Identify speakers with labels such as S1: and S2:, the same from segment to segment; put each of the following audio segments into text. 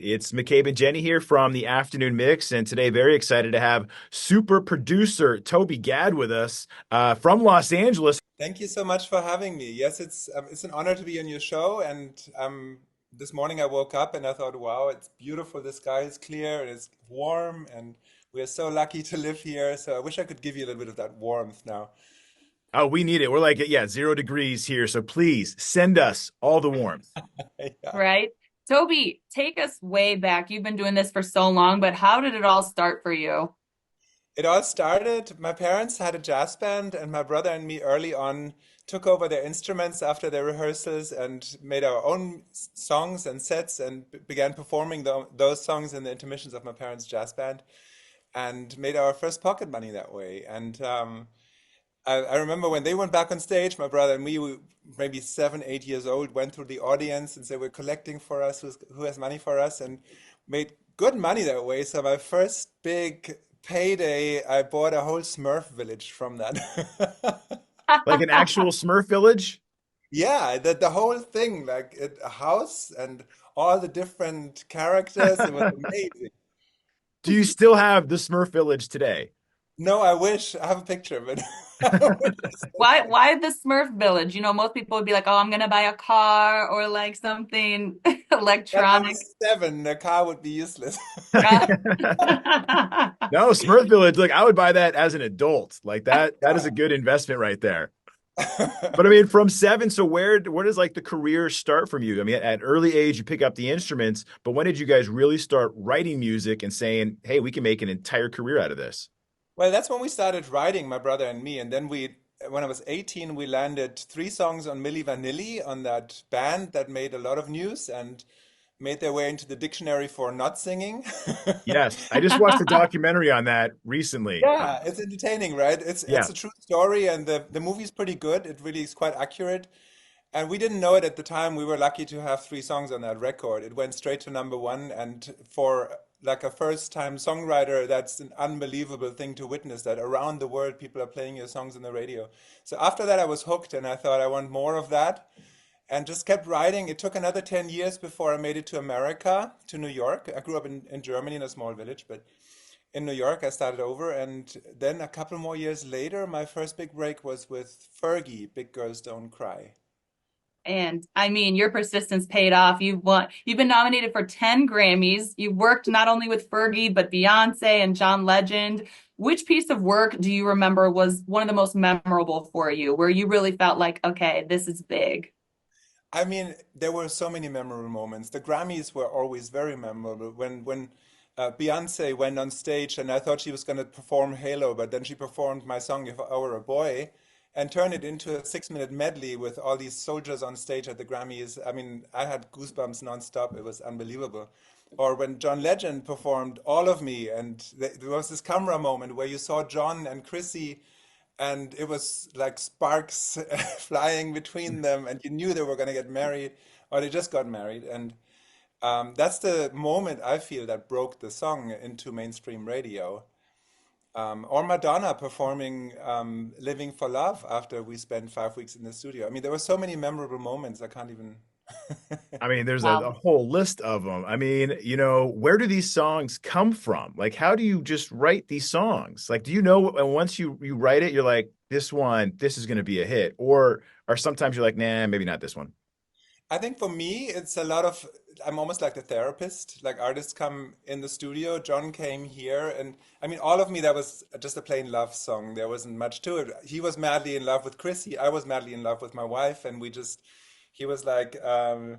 S1: It's McCabe and Jenny here from the Afternoon Mix, and today very excited to have super producer Toby Gad with us from Los Angeles.
S2: Thank you so much for having me. Yes, it's an honor to be on your show. And this morning I woke up and I thought, wow, it's beautiful. The sky is clear and it's warm, and we are so lucky to live here. So I wish I could give you a little bit of that warmth now.
S1: Oh, we need it. We're like, yeah, 0 degrees here, so please send us all the warmth.
S2: Yeah.
S3: Right? Toby, take us way back. You've been doing this for so long, but how did it all start for you?
S2: It all started, my parents had a jazz band, and my brother and me early on took over their instruments after their rehearsals and made our own songs and sets and began performing those songs in the intermissions of my parents' jazz band and made our first pocket money that way. And I remember when they went back on stage, my brother and me, we, maybe 7, 8 years old, went through the audience and said, we're collecting for us, who has money for us, and made good money that way. So my first big payday, I bought a whole Smurf village from that.
S1: Like an actual Smurf village.
S2: Yeah, the whole thing, like a house and all the different characters. It was amazing.
S1: Do you still have the Smurf village today?
S2: No, I wish I have a picture of it. I wish I still
S3: Why
S2: can.
S3: why the Smurf Village? Most people would be like, "Oh, I'm gonna buy a car or like something
S2: When I
S3: electronic."
S2: was 7, the car would be useless.
S1: No, Smurf village. Look, I would buy that as an adult. Like that. That is a good investment right there. But I mean, from 7, so where does like the career start from you? I mean, at an early age, you pick up the instruments, but when did you guys really start writing music and saying, "Hey, we can make an entire career out of this"?
S2: Well, that's when we started writing, my brother and me. And then when I was 18, we landed 3 songs on Milli Vanilli, on that band that made a lot of news and made their way into the dictionary for not singing.
S1: Yes, I just watched a documentary on that recently.
S2: Yeah, it's entertaining, right? It's
S1: Yeah,
S2: a true story, and the movie's pretty good. It really is quite accurate. And we didn't know it at the time. We were lucky to have 3 songs on that record. It went straight to #1, and for like a first-time songwriter, that's an unbelievable thing to witness, that around the world people are playing your songs on the radio. So after that, I was hooked, and I thought I want more of that, and just kept writing. It took another 10 years before I made it to America, to New York. I grew up in Germany in a small village, but in New York, I started over, and then a couple more years later, my first big break was with Fergie, Big Girls Don't Cry.
S3: And I mean, your persistence paid off. You've been nominated for 10 Grammys. You worked not only with Fergie, but Beyonce and John Legend. Which piece of work do you remember was one of the most memorable for you, where you really felt like, okay, this is big?
S2: I mean, there were so many memorable moments. The Grammys were always very memorable. When Beyonce went on stage, and I thought she was going to perform Halo, but then she performed my song If I Were a Boy, and turned it into a 6-minute medley with all these soldiers on stage at the Grammys. I mean, I had goosebumps nonstop. It was unbelievable. Or when John Legend performed All of Me, and there was this camera moment where you saw John and Chrissy, and it was like sparks flying between them, and you knew they were going to get married, or they just got married. And that's the moment I feel that broke the song into mainstream radio. Or Madonna performing Living for Love after we spent 5 weeks in the studio. I mean, there were so many memorable moments, I can't even.
S1: I mean, there's a
S3: Wow.
S1: whole list of them. I mean, where do these songs come from? Like, how do you just write these songs? Like, do you know, and once you write it, you're like, this is going to be a hit, or sometimes you're like, nah, maybe not this one.
S2: I think for me, it's a lot of, I'm almost like the therapist. Like artists come in the studio. John came here, and I mean, all of me, that was just a plain love song. There wasn't much to it. He was madly in love with Chrissy. I was madly in love with my wife, and he was like, I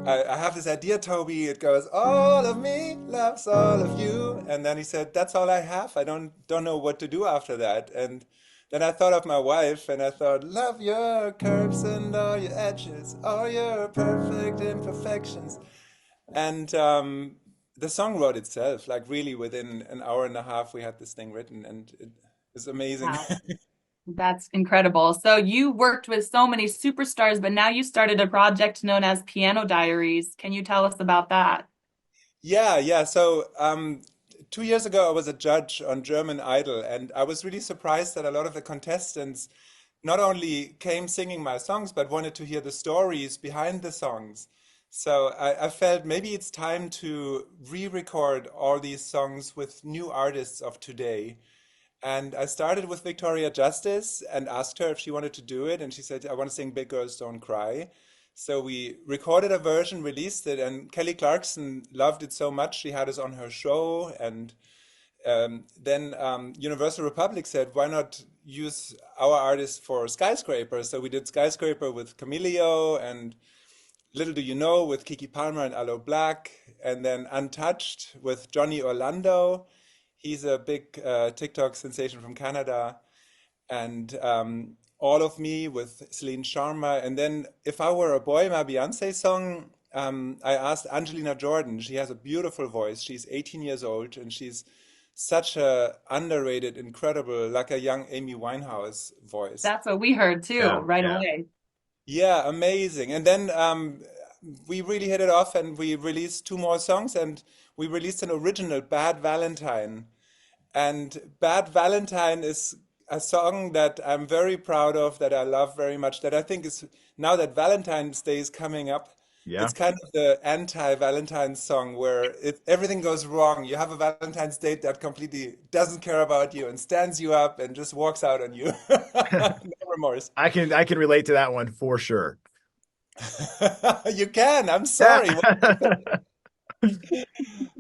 S2: have this idea, Toby. It goes, all of me loves all of you. And then he said, that's all I have. I don't know what to do after that. And then I thought of my wife, and I thought, love your curves and all your edges, all your perfect imperfections. And the song wrote itself, like really within an hour and a half, we had this thing written, and it was amazing.
S3: Wow. That's incredible. So you worked with so many superstars, but now you started a project known as Piano Diaries. Can you tell us about that?
S2: Yeah, yeah. So 2 years ago, I was a judge on German Idol, and I was really surprised that a lot of the contestants not only came singing my songs, but wanted to hear the stories behind the songs. So I felt maybe it's time to re-record all these songs with new artists of today. And I started with Victoria Justice and asked her if she wanted to do it. And she said, I want to sing Big Girls Don't Cry. So we recorded a version, released it, and Kelly Clarkson loved it so much she had us on her show. And then Universal Republic said, why not use our artist for Skyscraper? So we did Skyscraper with Camilio and Little Do You Know with Kiki Palmer and Aloe Black, and then Untouched with Johnny Orlando. He's a big TikTok sensation from Canada, and All of Me with Celine Sharma. And then If I Were a Boy, my Beyonce song, I asked Angelina Jordan. She has a beautiful voice. She's 18 years old, and she's such a underrated, incredible, like a young Amy Winehouse voice.
S3: That's what we heard too,
S1: Yeah,
S3: right
S1: yeah.
S3: away.
S2: Yeah, amazing. And then we really hit it off and we released two more songs and we released an original, Bad Valentine. And Bad Valentine is a song that I'm very proud of, that I love very much, that I think is now that Valentine's Day is coming up,
S1: Yeah.
S2: it's kind of the anti-Valentine's song where everything goes wrong. You have a Valentine's date that completely doesn't care about you and stands you up and just walks out on you. No remorse.
S1: I can relate to that one for sure.
S2: You can. I'm
S1: Yeah.
S2: sorry.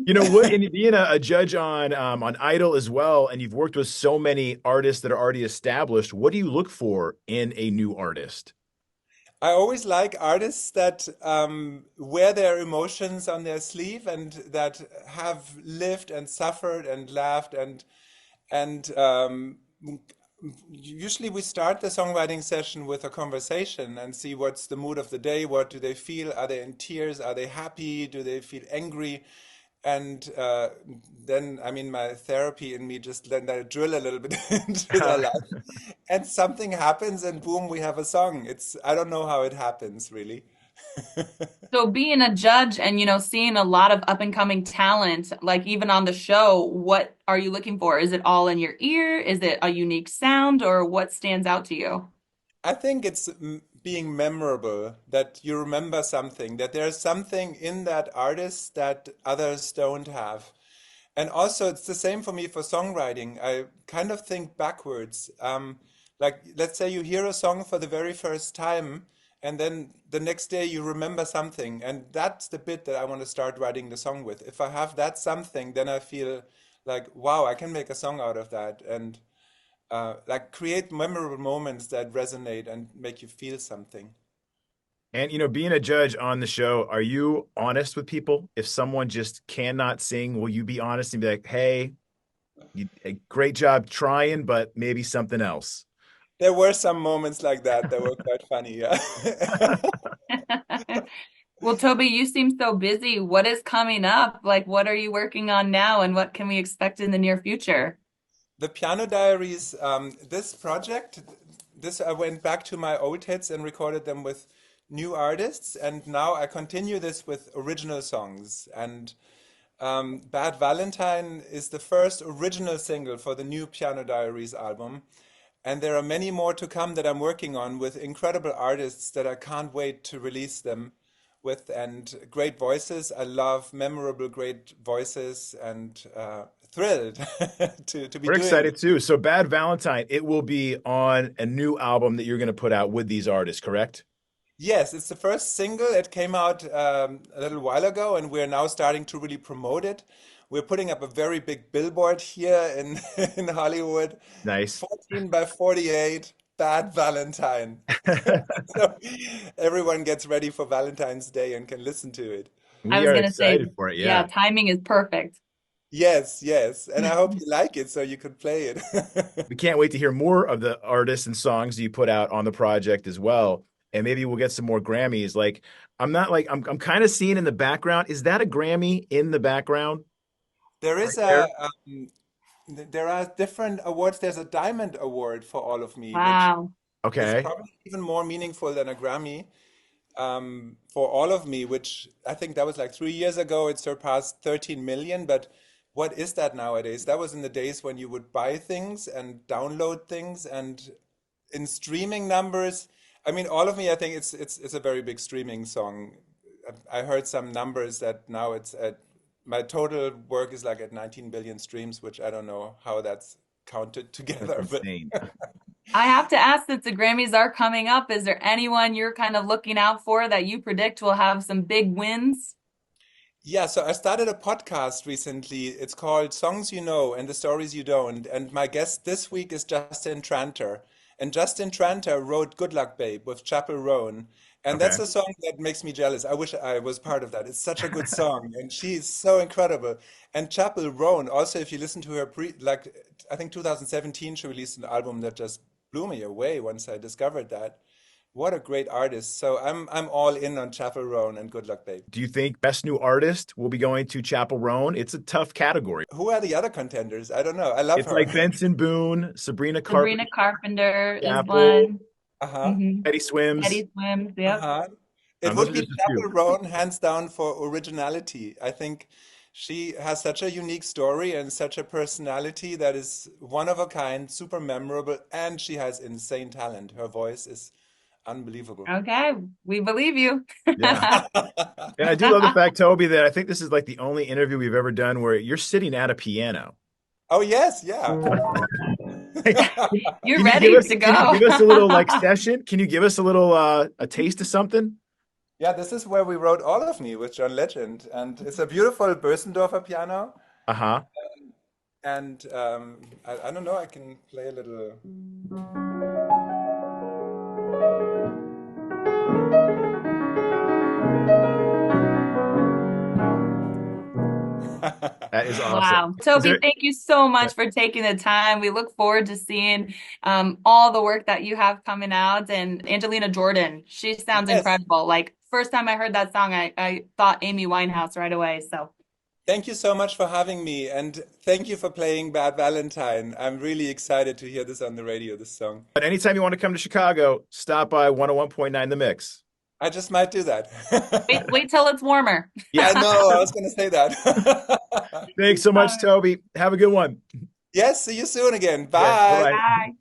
S1: You know what? And being a judge on Idol as well, and you've worked with so many artists that are already established. What do you look for in a new artist?
S2: I always like artists that wear their emotions on their sleeve and that have lived and suffered and laughed and usually we start the songwriting session with a conversation and see what's the mood of the day, what do they feel, are they in tears, are they happy, do they feel angry? And then, I mean, my therapy in me just let that drill a little bit into their life. And something happens, and boom, we have a song. I don't know how it happens, really.
S3: So being a judge and seeing a lot of up and coming talent, like even on the show, what are you looking for? Is it all in your ear? Is it a unique sound or what stands out to you?
S2: I think it's being memorable, that you remember something, that there's something in that artist that others don't have. And also, it's the same for me for songwriting. I kind of think backwards. Like, let's say you hear a song for the very first time, and then the next day you remember something. And that's the bit that I want to start writing the song with. If I have that something, then I feel like, wow, I can make a song out of that. And like create memorable moments that resonate and make you feel something.
S1: And being a judge on the show, are you honest with people? If someone just cannot sing, will you be honest and be like, "Hey, great job trying, but maybe something else"?
S2: There were some moments like that were quite funny, yeah.
S3: Well, Toby, you seem so busy. What is coming up? Like, what are you working on now, and what can we expect in the near future?
S2: The Piano Diaries, this project, this I went back to my old hits and recorded them with new artists, and now I continue this with original songs. And Bad Valentine is the first original single for the new Piano Diaries album. And there are many more to come that I'm working on with incredible artists that I can't wait to release them with, and great voices. I love memorable, great voices and thrilled to be
S1: We're
S2: doing this.
S1: excited too. So, Bad Valentine, it will be on a new album that you're going to put out with these artists, correct?
S2: Yes, it's the first single. It came out a little while ago, and we're now starting to really promote it. We're putting up a very big billboard here in in Hollywood,
S1: Nice.
S2: 14 by 48, Bad Valentine. So everyone gets ready for Valentine's Day and can listen to it.
S3: I
S1: We
S3: was
S1: are
S3: gonna say,
S1: excited for it.
S3: yeah,
S1: Yeah.
S3: timing is perfect.
S2: Yes, yes. And I hope you like it so you could play it.
S1: We can't wait to hear more of the artists and songs you put out on the project as well. And maybe we'll get some more Grammys. Like, I'm kind of seeing in the background. Is that a Grammy in the background
S2: There
S1: right
S2: is
S1: there?
S2: there are different awards. There's a Diamond Award for All of Me, which
S3: Wow.
S2: is
S1: Okay.
S2: probably even more meaningful than a Grammy. For All of Me, which I think that was like 3 years ago, it surpassed 13 million. But what is that nowadays? That was in the days when you would buy things and download things, and in streaming numbers, I mean, All of Me, I think it's a very big streaming song. I heard some numbers that now it's at my total work is like at 19 billion streams, which I don't know how that's counted
S1: That's
S2: together, but
S1: insane.
S3: I have to ask, since the Grammys are coming up, is there anyone you're kind of looking out for that you predict will have some big wins?
S2: yeah, so I started a podcast recently. It's called Songs You Know and the Stories You Don't. And my guest this week is Justin Tranter. And Justin Tranter wrote Good Luck Babe with Chappell Roan. And
S1: Okay.
S2: that's a song that makes me jealous. I wish I was part of that. It's such a good song. And she's so incredible. And Chappell Roan, also, if you listen to her like, I think 2017, she released an album that just blew me away once I discovered that. What a great artist. So I'm all in on Chappell Roan and Good Luck Babe.
S1: Do you think Best New Artist will be going to Chappell Roan? It's a tough category.
S2: Who are the other contenders? I don't know. I love
S1: It's
S2: her.
S1: like Benson Boone, Sabrina Carpenter,
S3: Sabrina Carpenter is
S1: Chappell,
S3: one.
S2: Uh-huh.
S3: Hmm.
S1: Teddy Swims.
S3: Eddie Swims, yep.
S2: Uh-huh. It
S1: Those
S2: would
S1: are
S2: be
S1: just a
S2: Chappell
S1: few.
S2: Roan hands down for originality. I think she has such a unique story and such a personality that is one of a kind, super memorable, and she has insane talent. Her voice is unbelievable.
S3: Okay, we believe you.
S1: Yeah. And I do love the fact, Toby, that I think this is like the only interview we've ever done where you're sitting at a piano.
S2: Oh yes, yeah.
S3: You're
S1: Can you
S3: ready
S1: give us,
S3: to
S1: can you
S3: go.
S1: give us a little like session? Can you give us a little a taste of something?
S2: Yeah, this is where we wrote All of Me with John Legend, and it's a beautiful Bösendorfer piano.
S1: Uh-huh.
S2: And I don't know, I can play a little.
S1: That is awesome.
S3: Wow.
S1: Is
S3: Toby,
S1: there
S3: thank you so much for taking the time. We look forward to seeing all the work that you have coming out. And Angelina Jordan, she sounds
S2: Yes.
S3: incredible. Like, first time I heard that song, I thought Amy Winehouse right away. So
S2: Thank you so much for having me, and thank you for playing Bad Valentine. I'm really excited to hear this on the radio, this song.
S1: but anytime you want to come to Chicago, stop by 101.9 The Mix.
S2: I just might do that.
S3: wait till it's warmer.
S2: I
S1: Yeah.
S2: know, I was going to say that.
S1: Thanks so
S3: All
S1: much,
S3: right.
S1: Toby. Have a good one.
S2: Yes, see you soon again.
S1: Yeah.
S2: Bye.
S1: Bye-bye.
S3: Bye.